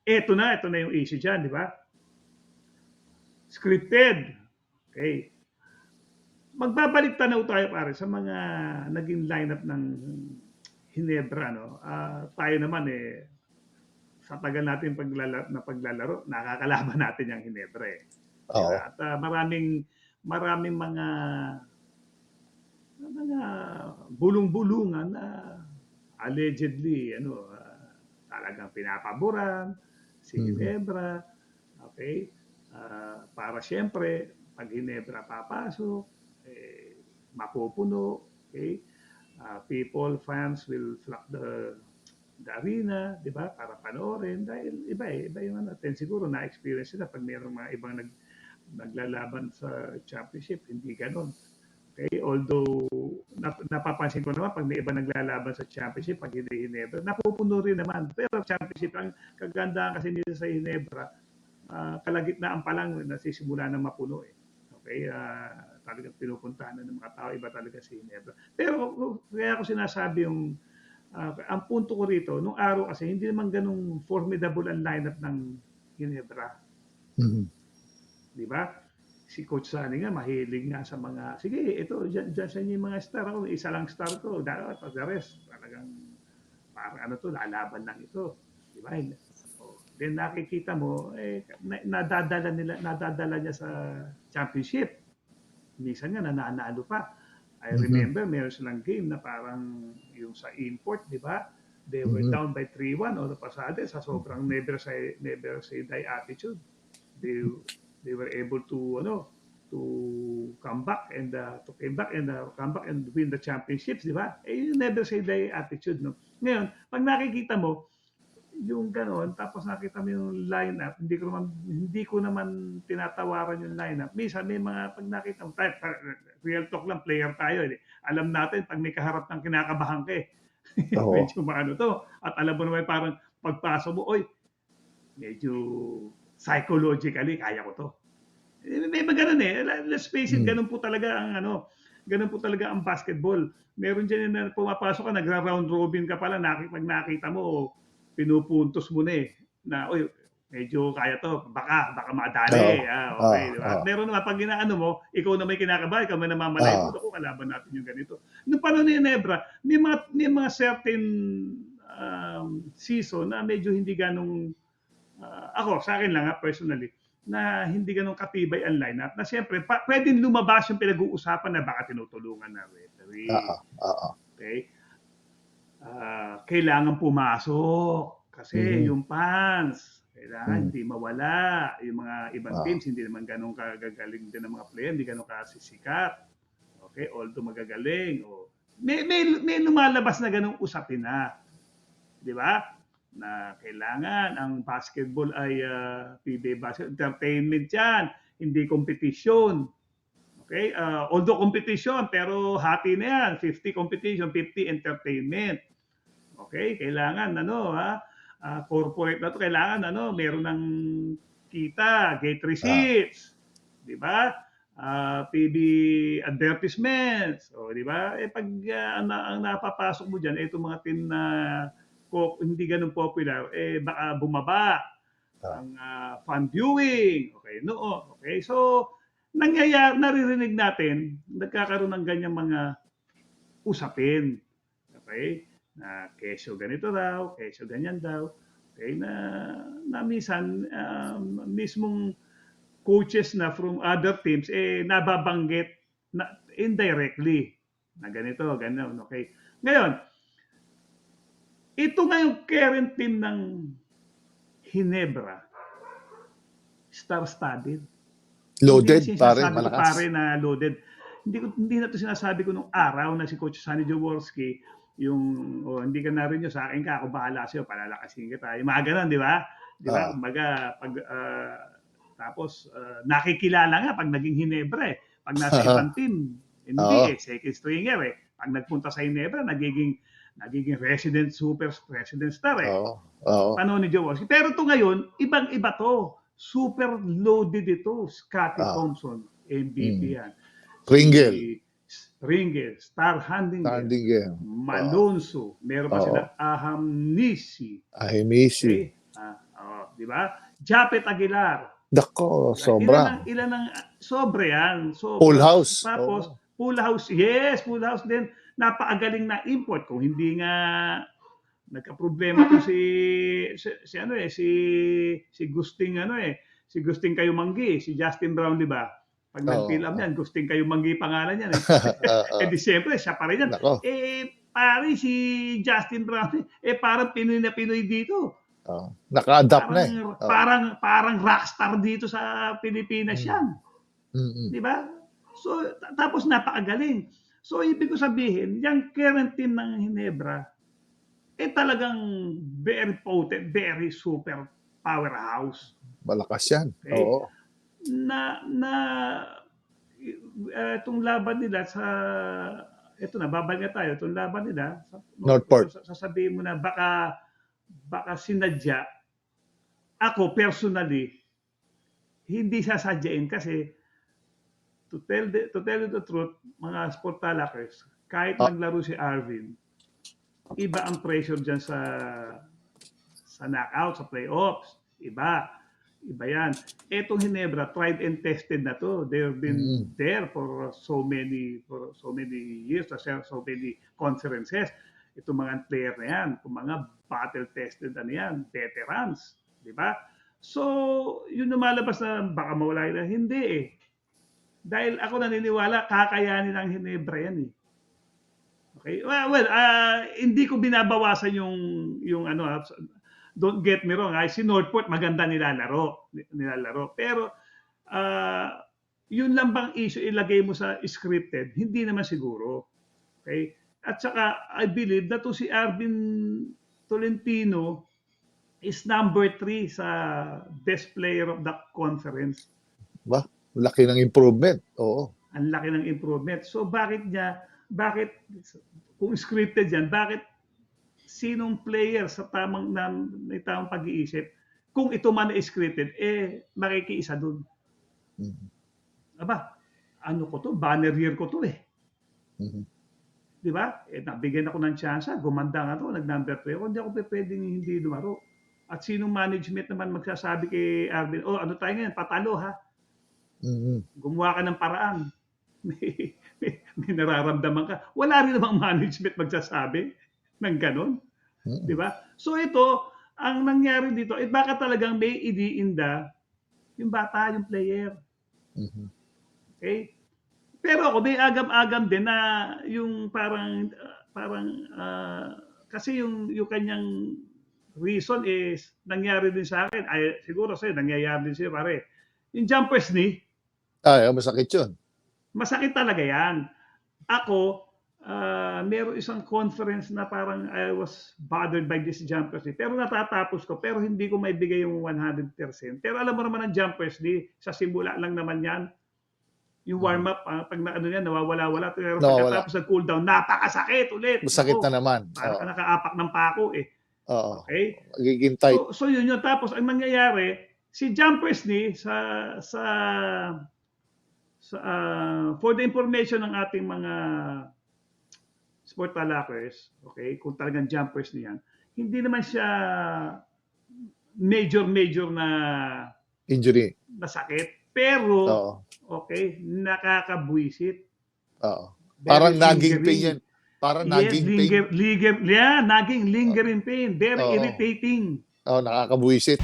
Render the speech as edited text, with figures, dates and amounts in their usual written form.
ito na yung issue dyan, di ba? Scripted. Okay. Magbabalik tanaw tayo pare sa mga naging lineup ng Hinebra, no? Tayo naman sa tagal natin paglalaro, nakakalaban natin yung Hinebra eh. Oo. At maraming mga bulong-bulungan na allegedly talagang pinapaboran si Hinebra. Okay? Para siyempre pag Hinebra papasok, mapupuno. Okay? Fans will flock the arena, di ba? Para panoorin dahil iba yung siguro na-experience nila pag mayroong mga ibang naglalaban sa championship, hindi ganoon. Okay, although napapansin ko naman pag may iba naglalaban sa championship, pag hindi Hinebra, napupuno rin naman. Pero championship, ang kagandahan kasi nila sa Hinebra, kalagitnaan pa lang nasisimula na mapuno eh. Okay, talagang pinupuntahan na ng mga tao, iba talaga si Hinebra. Pero kaya ako sinasabi ang punto ko rito, nung araw kasi hindi naman ganung formidable ang lineup ng Hinebra. Di ba? Si Coach Sunny nga, mahilig nga sa mga, sige, ito, dyan sa inyo yung mga star ako, isa lang star ko, dapat the rest, talagang, parang lalaban lang ito. Di ba? Then nakikita mo, nadadala niya sa championship. Minsan nga, nananalo pa. I remember, meron silang game na parang yung sa import, di ba? They were down by 3-1 o pasade sa sobrang never say die attitude. They were able to come back and come back and win the championships, di ba? Yung never say die attitude, no. Ngayon, pag nakikita mo yung gano'n, tapos nakita mo yung lineup, hindi ko naman tinatawaran yung lineup. Minsan may mga pag nakita mo, real talk lang, player tayo. Alam natin pag may kaharap ng kinakabahan ka medyo maano to. At alam mo naman parang pagpasok mo, medyo psychologically, kaya ko to. May ganun let's face it, ganun po talaga ang basketball. Meron dyan na pumapasok ka, nagra-round robin ka pala, pag nakita mo, pinupuntos mo na na, medyo kaya to, baka madali. Okay, di ba? Meron naman, pag ginaano mo, ikaw na may kinakabahan, ikaw may namamalay mo, ako, kalaban natin yung ganito. Noong panahon ni Hinebra, may mga certain season na medyo hindi ganong, ako, sa akin lang personally, na hindi ganun katibay ang lineup, na siyempre, pwedeng lumabas yung pinag-uusapan na baka tinutulungan na referee. Okay? Kailangan pumasok kasi yung fans, kailangan hindi mawala. Yung mga ibang teams, hindi naman ganun kagagaling din ng mga player, hindi ganun kasisikat. Okay? Although magagaling. May lumalabas na ganung usapin na. Di ba? Na kailangan ang basketball ay PBA basketball, entertainment yan, hindi competition. Okay? Although competition, pero hati na yan, 50 competition, 50 entertainment. Okay? Kailangan, corporate na to, kailangan, meron ng kita, gate receipts. Di ba? PB advertisements. Di ba? Pag ang napapasok mo dyan, itong mga team na hindi ganun popular, baka bumaba ang fan viewing. Okay, okay. So, naririnig natin, nagkakaroon ng ganyang mga usapin. Okay? Na kesyo ganito daw, kesyo ganyan daw. Okay, na minsan, mismong coaches na from other teams, nababanggit na indirectly na ganito, ganyan. Okay? Ngayon, ito nga yung current team ng Hinebra. Star-studded. Loaded, pare, malakas. Pare na loaded. Hindi na to sinasabi ko nung araw na si Coach Sunny Jaworski, hindi ka na rin yun, sa akin ka, ako bahala sa'yo, palalakasin kita. Yung mga ganun, di ba? Di ba? Kumbaga, tapos, nakikilala nga pag naging Hinebra Pag nasa ibang team, hindi second stringer Pag nagpunta sa Hinebra, nagiging resident star Panahon ni Jaworski. Pero ito ngayon, ibang-iba to. Super loaded ito. Scottie Thompson, MVP yan. Pringle, Star Handinger, Malonzo, meron pa sila Ahimisi. Okay? Di ba? Japet Aguilar. Dako, sobra. Ilan ang sobra yan. Sobra. Full house. Tapos, Oo. full house. Yes, full house din. Napakagaling na import. Kung hindi nga nagka-problema to si Gusting si Gusting Kayumanggi, si Justin Brown, di ba? Pag nag-fill up yan, Gusting Kayumanggi pangalan yan. Eh di siyempre, siya pa rin yan. Nako. Pare, si Justin Brown, parang Pinoy na Pinoy dito. Naka-adapt na Parang rockstar dito sa Pilipinas yan. Di ba? So, tapos napakagaling. So, ibig ko sabihin, yung current team ng Ginebra, talagang very potent, very super powerhouse. Malakas yan. Okay? Oo. Itong laban nila babalik na tayo, itong laban nila, Northport. sasabihin mo na baka sinadya. Ako, personally, hindi sasadyain kasi to tell you the truth, mga sport talakers, kahit naglaro si Arvin, iba ang pressure dyan sa knockout, sa playoffs. Iba yan. Etong Ginebra, tried and tested na to. They've been there for so many years, so many conferences. Itong mga player na yan, itong mga battle-tested na yan, veterans. Di ba? So, yun lumalabas na baka mawala na. Hindi eh. Dahil ako naniniwala, kakayanin ang Ginebra yan eh. Okay? Well, hindi ko binabawasan yung don't get me wrong, si Northport maganda nilalaro. Pero yun lang bang issue ilagay mo sa scripted? Hindi naman siguro. Okay? At saka I believe na to si Arvin Tolentino is number 3 sa best player of the conference. Ba? Laki ng improvement. Oo. Ang laki ng improvement. So bakit kung scripted yan, bakit sinong player sa tamang pag-iisip, kung ito man ay scripted, makikiisa dun. Aba, ano ko to? Banner year ko to eh. Di ba? Nabigyan ako ng chance, gumanda nga to, nag-number 3 ako, hindi ako pwedeng hindi lumaro. At sinong management naman magsasabi kay Arvin, ano tayo ngayon, patalo ha? Gumawa ka ng paraan. May nararamdaman ka. Wala rin namang management magsasabi ng ganon. Di ba? So ito, ang nangyari dito, baka talagang may idiinda yung bata, yung player. Okay? Pero ako, may agam-agam din na yung parang kasi yung kanyang reason is nangyari din sa akin. Ay, siguro sa'yo, nangyayari din sa'yo, pare. Yung jumper's knee, masakit yun. Masakit talaga yan. Ako, meron isang conference na parang I was bothered by this jumper's knee. Pero natatapos ko, pero hindi ko maibigay yung 100%. Pero alam mo naman ang jumper's knee, sa simula lang naman yan. Yung warm-up, pag nawawala-wala. Pero pagkatapos ng cool down, napakasakit ulit. Masakit na naman. Parang nakaapak ng pako eh. Oo. Okay? Magiging tight. So yun. Tapos ang nangyayari, si jumper's knee for the information ng ating mga sport talakers, okay, kung talagang jumpers niyan, hindi naman siya major na injury. Nasakit. Pero, okay, nakakabwisit. Parang naging pain yan. Parang naging pain. Naging lingering pain. Very irritating. Nakakabwisit.